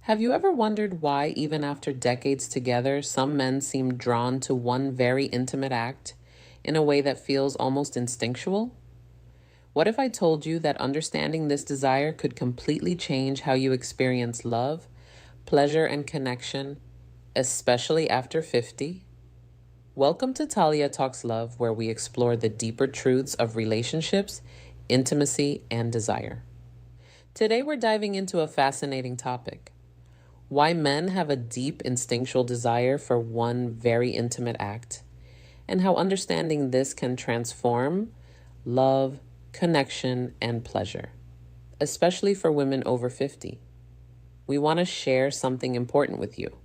Have you ever wondered why, even after decades together, some men seem drawn to one very intimate act in a way that feels almost instinctual? What if I told you that understanding this desire could completely change how you experience love, pleasure, and connection, especially after 50? Welcome to Talia Talks Love, where we explore the deeper truths of relationships, intimacy, and desire. Today, we're diving into a fascinating topic: why men have a deep instinctual desire for one very intimate act, and how understanding this can transform love, connection, and pleasure, especially for women over 50. We want to share something important with you.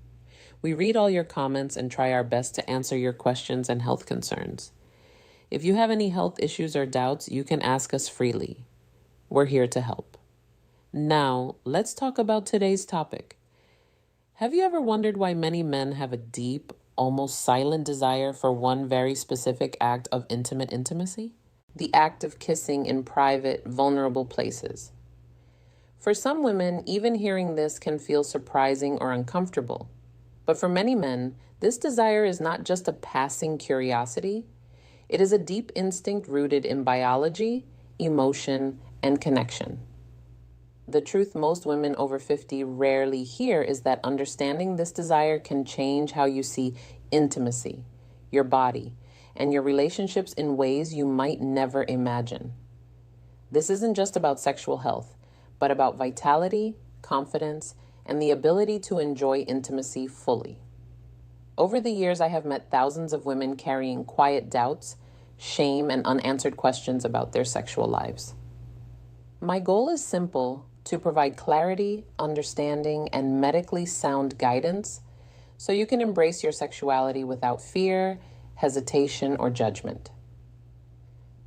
We read all your comments and try our best to answer your questions and health concerns. If you have any health issues or doubts, you can ask us freely. We're here to help. Now, let's talk about today's topic. Have you ever wondered why many men have a deep, almost silent desire for one very specific act of intimate intimacy? The act of kissing in private, vulnerable places. For some women, even hearing this can feel surprising or uncomfortable. But for many men, this desire is not just a passing curiosity. It is a deep instinct rooted in biology, emotion, and connection. The truth most women over 50 rarely hear is that understanding this desire can change how you see intimacy, your body, and your relationships in ways you might never imagine. This isn't just about sexual health, but about vitality, confidence, and the ability to enjoy intimacy fully. Over the years, I have met thousands of women carrying quiet doubts, shame, and unanswered questions about their sexual lives. My goal is simple: to provide clarity, understanding, and medically sound guidance so you can embrace your sexuality without fear, hesitation, or judgment.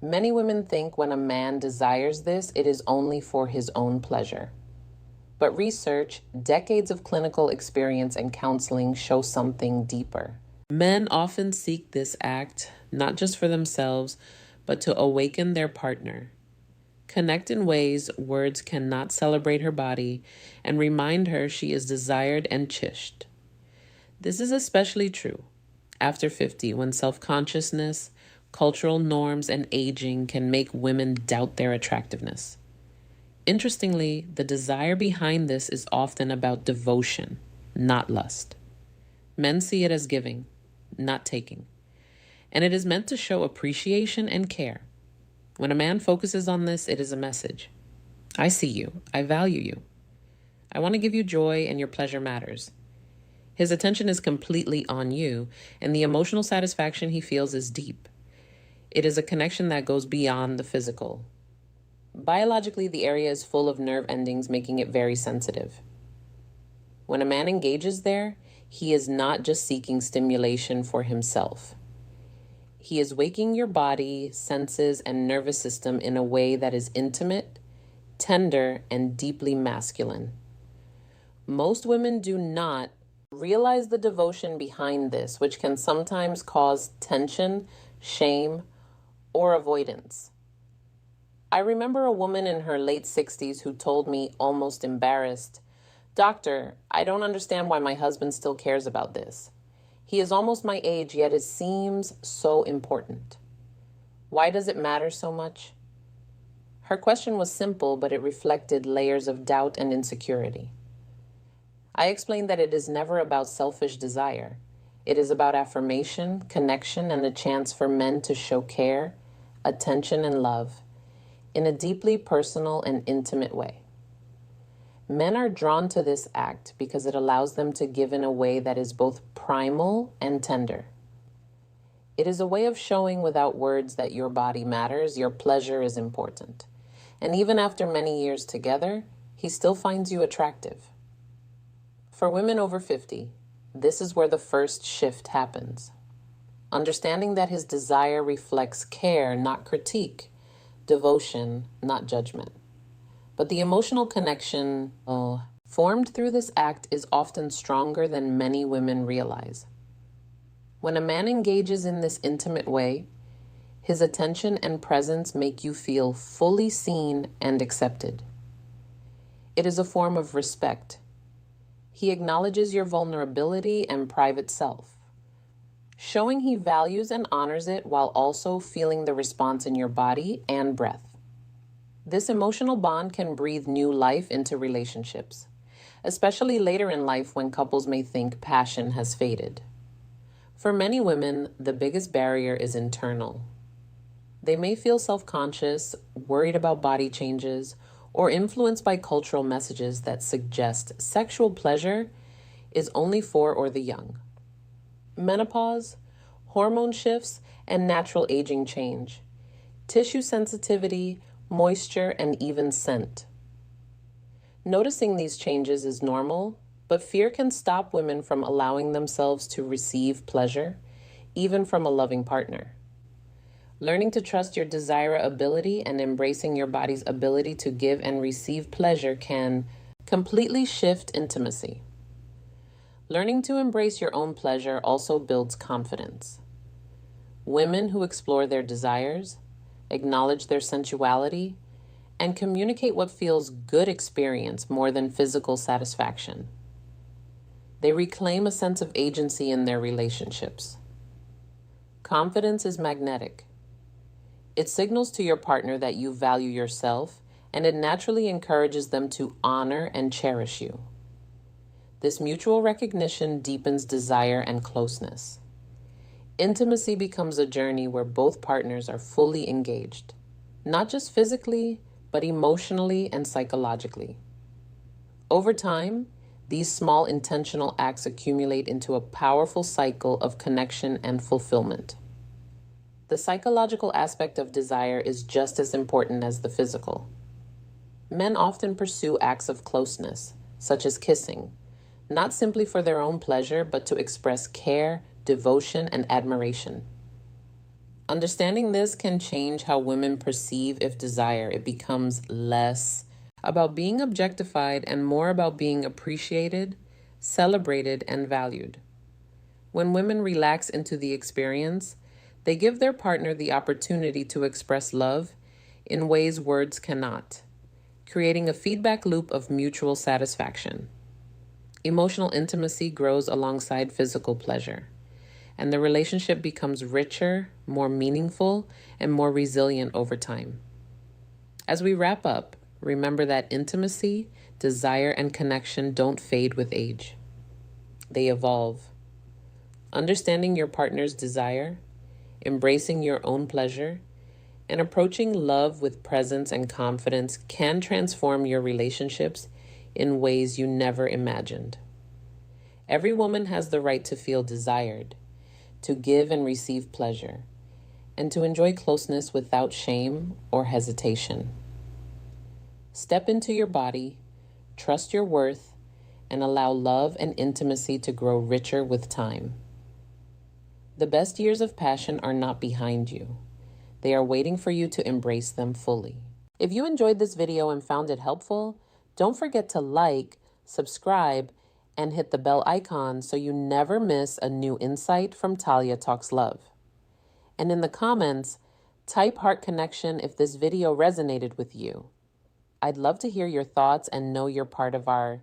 Many women think when a man desires this, it is only for his own pleasure. But research, decades of clinical experience, and counseling show something deeper. Men often seek this act not just for themselves, but to awaken their partner, connect in ways words cannot, celebrate her body, and remind her she is desired and chished. This is especially true after 50, when self-consciousness, cultural norms, and aging can make women doubt their attractiveness. Interestingly, the desire behind this is often about devotion, not lust. Men see it as giving, not taking, and it is meant to show appreciation and care. When a man focuses on this, it is a message. I see you. I value you. I want to give you joy, and your pleasure matters. His attention is completely on you, and the emotional satisfaction he feels is deep. It is a connection that goes beyond the physical. Biologically, the area is full of nerve endings, making it very sensitive. When a man engages there, he is not just seeking stimulation for himself. He is waking your body, senses, and nervous system in a way that is intimate, tender, and deeply masculine. Most women do not realize the devotion behind this, which can sometimes cause tension, shame, or avoidance. I remember a woman in her late 60s who told me, almost embarrassed, "Doctor, I don't understand why my husband still cares about this. He is almost my age, yet it seems so important. Why does it matter so much?" Her question was simple, but it reflected layers of doubt and insecurity. I explained that it is never about selfish desire. It is about affirmation, connection, and a chance for men to show care, attention, and love in a deeply personal and intimate way. Men are drawn to this act because it allows them to give in a way that is both primal and tender. It is a way of showing without words that your body matters, your pleasure is important. And even after many years together, he still finds you attractive. For women over 50, this is where the first shift happens. Understanding that his desire reflects care, not critique, devotion, not judgment. But the emotional connection formed through this act is often stronger than many women realize. When a man engages in this intimate way, his attention and presence make you feel fully seen and accepted. It is a form of respect. He acknowledges your vulnerability and private self, showing he values and honors it while also feeling the response in your body and breath. This emotional bond can breathe new life into relationships, especially later in life when couples may think passion has faded. For many women, the biggest barrier is internal. They may feel self-conscious, worried about body changes, or influenced by cultural messages that suggest sexual pleasure is only for or the young. Menopause, hormone shifts, and natural aging change, tissue sensitivity, moisture, and even scent. Noticing these changes is normal, but fear can stop women from allowing themselves to receive pleasure, even from a loving partner. Learning to trust your desirability and embracing your body's ability to give and receive pleasure can completely shift intimacy. Learning to embrace your own pleasure also builds confidence. Women who explore their desires, acknowledge their sensuality, and communicate what feels good experience more than physical satisfaction. They reclaim a sense of agency in their relationships. Confidence is magnetic. It signals to your partner that you value yourself, and it naturally encourages them to honor and cherish you. This mutual recognition deepens desire and closeness. Intimacy becomes a journey where both partners are fully engaged, not just physically, but emotionally and psychologically. Over time, these small intentional acts accumulate into a powerful cycle of connection and fulfillment. The psychological aspect of desire is just as important as the physical. Men often pursue acts of closeness, such as kissing, not simply for their own pleasure, but to express care, devotion, and admiration. Understanding this can change how women perceive if desire. It becomes less about being objectified and more about being appreciated, celebrated, and valued. When women relax into the experience, they give their partner the opportunity to express love in ways words cannot, creating a feedback loop of mutual satisfaction. Emotional intimacy grows alongside physical pleasure, and the relationship becomes richer, more meaningful, and more resilient over time. As we wrap up, remember that intimacy, desire, and connection don't fade with age. They evolve. Understanding your partner's desire, embracing your own pleasure, and approaching love with presence and confidence can transform your relationships in ways you never imagined. Every woman has the right to feel desired, to give and receive pleasure, and to enjoy closeness without shame or hesitation. Step into your body, trust your worth, and allow love and intimacy to grow richer with time. The best years of passion are not behind you. They are waiting for you to embrace them fully. If you enjoyed this video and found it helpful, don't forget to like, subscribe, and hit the bell icon so you never miss a new insight from Talia Talks Love. And in the comments, type heart connection if this video resonated with you. I'd love to hear your thoughts and know you're part of our